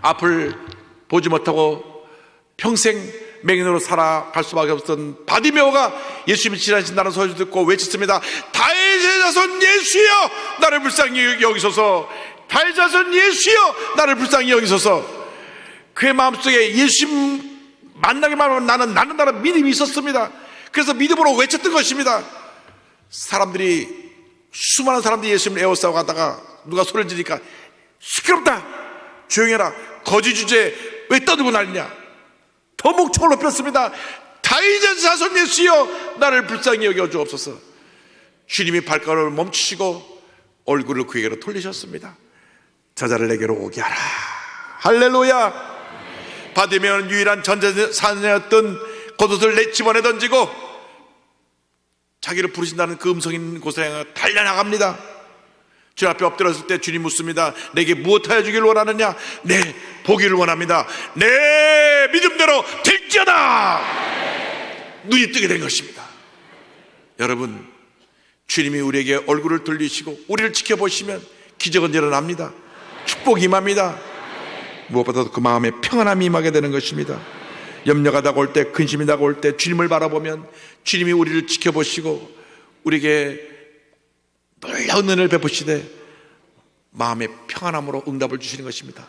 앞을 보지 못하고 평생 맹인으로 살아갈 수밖에 없었던 바디메오가 예수님이 지나신다는 소리를 듣고 외쳤습니다. 다윗의 자손 예수여, 나를 불쌍히 여기소서. 다윗의 자손 예수여, 나를 불쌍히 여기소서. 그의 마음속에 예수님 만나기만 하면 나는 낫는다는 믿음이 있었습니다. 그래서 믿음으로 외쳤던 것입니다. 수많은 사람들이 예수님을 에워싸고 가다가 누가 소리를 지르니까 시끄럽다, 조용해라, 거짓 주제 왜 떠들고 난리냐. 더 목청을 높였습니다. 다윗의 자손 예수여, 나를 불쌍히 여겨 주옵소서. 주님이 발걸음을 멈추시고 얼굴을 그에게로 돌리셨습니다. 저자를 내게로 오게 하라. 할렐루야. 바디메오는 유일한 전재산이었던 겉옷을 집어내 던지고 자기를 부르신다는 그 음성 있는 곳에 향해 달려나갑니다. 주님 앞에 엎드렸을 때 주님 묻습니다. 내게 무엇하여 주기를 원하느냐? 네, 보기를 원합니다. 내 믿음대로 될지어다. 눈이 뜨게 된 것입니다. 여러분, 주님이 우리에게 얼굴을 돌리시고 우리를 지켜보시면 기적은 일어납니다. 축복이 임합니다. 무엇보다도 그 마음에 평안함이 임하게 되는 것입니다. 염려가 다가올 때, 근심이 다가올 때 주님을 바라보면 주님이 우리를 지켜보시고 우리에게 놀라운 은혜를 베푸시되 마음의 평안함으로 응답을 주시는 것입니다.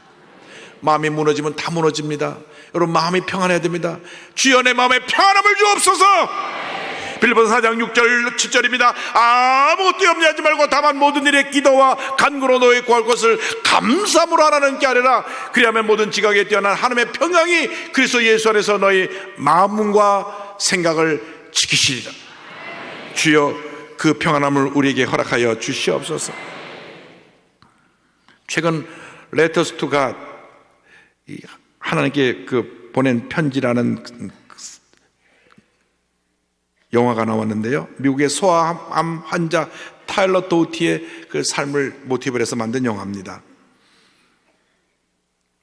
마음이 무너지면 다 무너집니다. 여러분, 마음이 평안해야 됩니다. 주여 내 마음에 평안함을 주옵소서. 빌립보서 4장 6절 7절입니다. 아무것도 염려하지 말고 다만 모든 일에 기도와 간구로 너희 구할 것을 감사함으로 하라는 게 아니라 그리하면 모든 지각에 뛰어난 하나님의 평강이 그리스도 예수 안에서 너희 마음과 생각을 지키시리라. 주여 그 평안함을 우리에게 허락하여 주시옵소서. 최근 Letters to God, 하나님께 보낸 편지라는 영화가 나왔는데요, 미국의 소아암 환자 타일러 도티의 그 삶을 모티브로 해서 만든 영화입니다.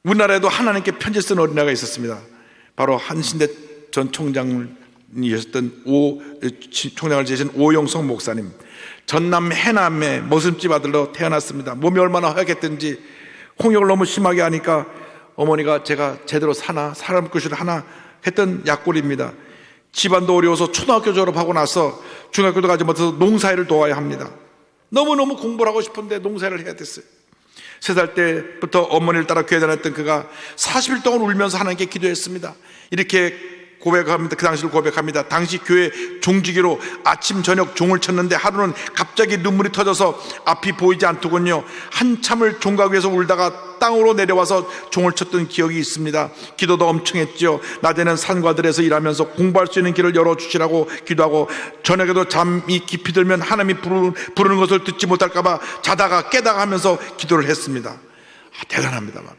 우리나라에도 하나님께 편지 쓴 어린아이가 있었습니다. 바로 한신대 전 총장이셨던 총장을 지내신 오용성 목사님. 전남 해남의 머슴집 아들로 태어났습니다. 몸이 얼마나 허약했든지 홍역을 너무 심하게 하니까 어머니가 제가 제대로 사나, 사람 것을 하나 했던 약골입니다. 집안도 어려워서 초등학교 졸업하고 나서 중학교도 가지 못해서 농사일을 도와야 합니다. 너무너무 공부를 하고 싶은데 농사일을 해야 됐어요. 3살 때부터 어머니를 따라 교회 다녔던 그가 40일 동안 울면서 하나님께 기도했습니다. 이렇게 고백합니다. 그 당시를 고백합니다. 당시 교회 종지기로 아침 저녁 종을 쳤는데 하루는 갑자기 눈물이 터져서 앞이 보이지 않더군요. 한참을 종각 위에서 울다가 땅으로 내려와서 종을 쳤던 기억이 있습니다. 기도도 엄청 했죠. 낮에는 산과들에서 일하면서 공부할 수 있는 길을 열어주시라고 기도하고, 저녁에도 잠이 깊이 들면 하나님이 부르는 것을 듣지 못할까 봐 자다가 깨다가 하면서 기도를 했습니다. 대단합니다만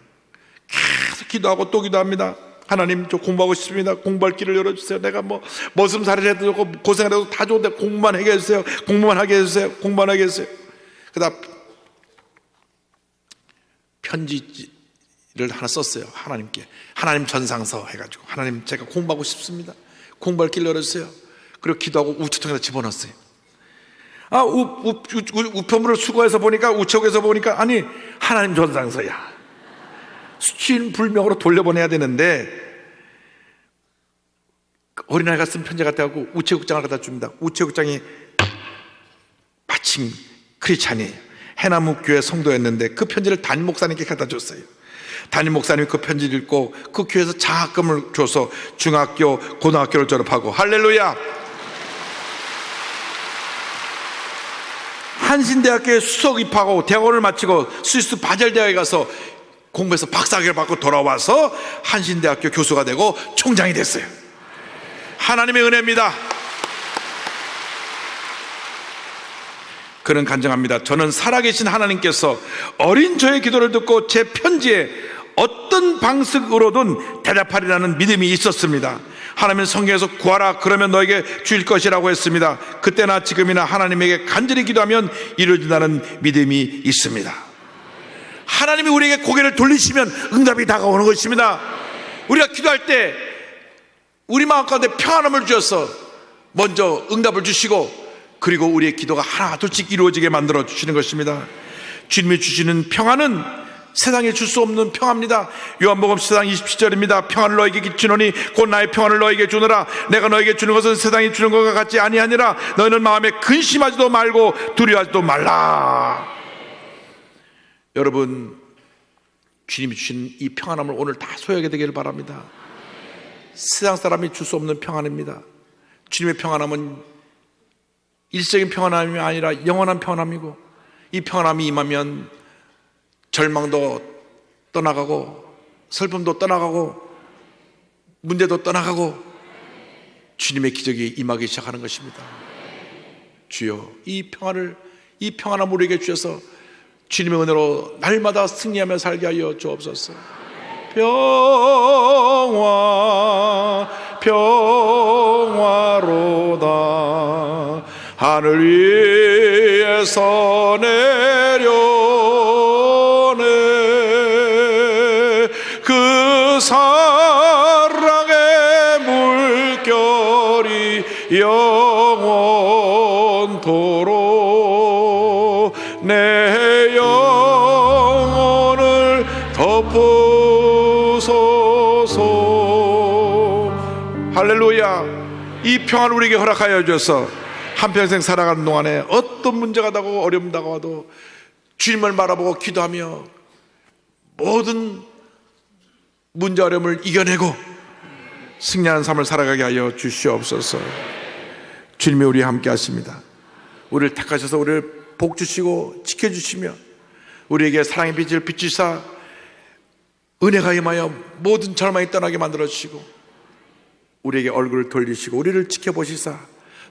계속 기도하고 또 기도합니다. 하나님, 저 공부하고 싶습니다. 공부할 길을 열어주세요. 내가 머슴살이를 해도 좋고 고생을 해도 다 좋은데 공부만 하게 해주세요. 공부만 하게 해주세요. 공부만 하게 해주세요. 그다음 편지를 하나 썼어요. 하나님께. 하나님 전상서 해가지고, 하나님, 제가 공부하고 싶습니다. 공부할 길을 열어주세요. 그리고 기도하고 우체통에다 집어넣었어요. 우편물을 수거해서 보니까, 우체국에서 보니까, 아니, 하나님 전상서야. 수취인 불명으로 돌려보내야 되는데 어린아이가 쓴 편지 같아갖고 우체국장을 갖다 줍니다. 우체국장이 마침 크리스찬이에요. 해나무 교회 성도였는데 그 편지를 담임 목사님께 갖다 줬어요. 담임 목사님이 그 편지를 읽고 그 교회에서 장학금을 줘서 중학교, 고등학교를 졸업하고, 할렐루야! 한신대학교에 수석 입학하고 대학원을 마치고 스위스 바젤 대학에 가서 공부해서 박사학위를 받고 돌아와서 한신대학교 교수가 되고 총장이 됐어요. 하나님의 은혜입니다. 그는 간증합니다. 저는 살아계신 하나님께서 어린 저의 기도를 듣고 제 편지에 어떤 방식으로든 대답하리라는 믿음이 있었습니다. 하나님은 성경에서 구하라 그러면 너에게 주실 것이라고 했습니다. 그때나 지금이나 하나님에게 간절히 기도하면 이루어진다는 믿음이 있습니다. 하나님이 우리에게 고개를 돌리시면 응답이 다가오는 것입니다. 우리가 기도할 때 우리 마음 가운데 평안함을 주셔서 먼저 응답을 주시고, 그리고 우리의 기도가 하나 둘씩 이루어지게 만들어 주시는 것입니다. 주님이 주시는 평안은 세상에 줄 수 없는 평안입니다. 요한복음 10장 27절입니다. 평안을 너에게 주노니 곧 나의 평안을 너에게 주노라. 내가 너에게 주는 것은 세상이 주는 것과 같지 아니하니라. 너희는 마음에 근심하지도 말고 두려워하지도 말라. 여러분, 주님이 주신 이 평안함을 오늘 다 소유하게 되기를 바랍니다. 세상 사람이 줄 수 없는 평안입니다. 주님의 평안함은 일시적인 평안함이 아니라 영원한 평안함이고, 이 평안함이 임하면 절망도 떠나가고 슬픔도 떠나가고 문제도 떠나가고 주님의 기적이 임하기 시작하는 것입니다. 주여, 이 평안함을 우리에게 주셔서 주님의 은혜로 날마다 승리하며 살게 하여 주옵소서. 평화로다 하늘 위에서 내려오네 그 사랑의 물결이 영원토록 내 영혼을 덮으소서. 할렐루야. 이 평안을 우리에게 허락하여 주셔서 한평생 살아가는 동안에 어떤 문제가 다가오고 어려움 다가와도 주님을 바라보고 기도하며 모든 문제 어려움을 이겨내고 승리하는 삶을 살아가게 하여 주시옵소서. 주님이 우리와 함께 하십니다. 우리를 택하셔서 우리를 복 주시고 지켜주시며 우리에게 사랑의 빛을 비추사 은혜가 임하여 모든 절망이 떠나게 만들어주시고 우리에게 얼굴을 돌리시고 우리를 지켜보시사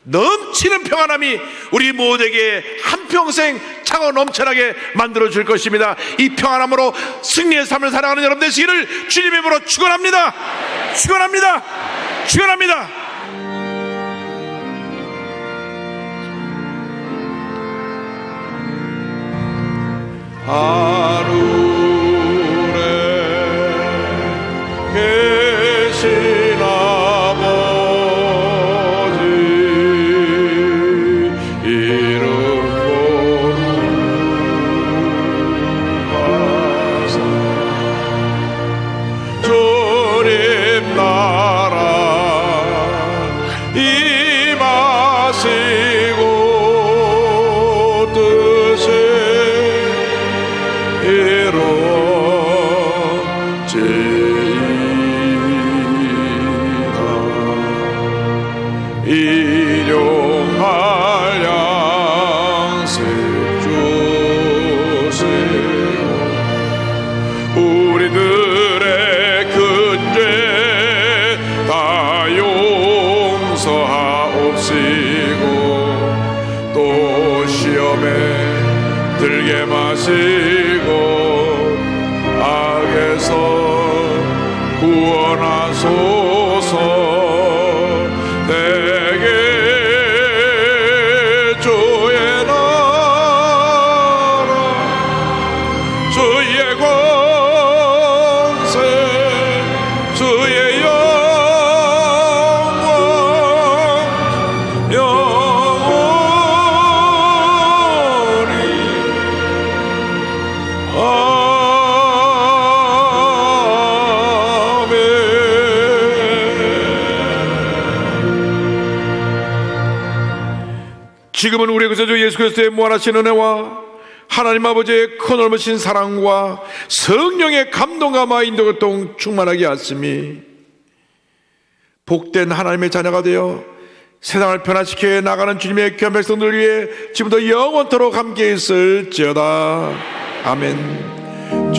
넘치는 평안함이 우리 모두에게 한평생 차고 넘쳐나게 만들어줄 것입니다. 이 평안함으로 승리의 삶을 살아가는 여러분 되시기를 주님의 이름으로 축원합니다. 축원합니다. 축원합니다. 하늘에 계신 아버지 이름 거룩하사 주님 나라 임하시고 뜻이 이루어지이다. 일용할 양식 주시고 우리들의 큰 죄 다 용서하옵시고 또 시험에 들게 마시고 악에서 구원하소서. 내게 주의 나라 주의 권세 주의 영광 영원히 지금은 우리의 구세주 예수 그리스도의 무한하신 은혜와 하나님 아버지의 큰 넓으신 사랑과 성령의 감동감화 인도교통 충만하게 하심이 복된 하나님의 자녀가 되어 세상을 변화시켜 나가는 주님의 귀한 백성들 위해 지금부터 영원토록 함께 있을지어다. 아멘.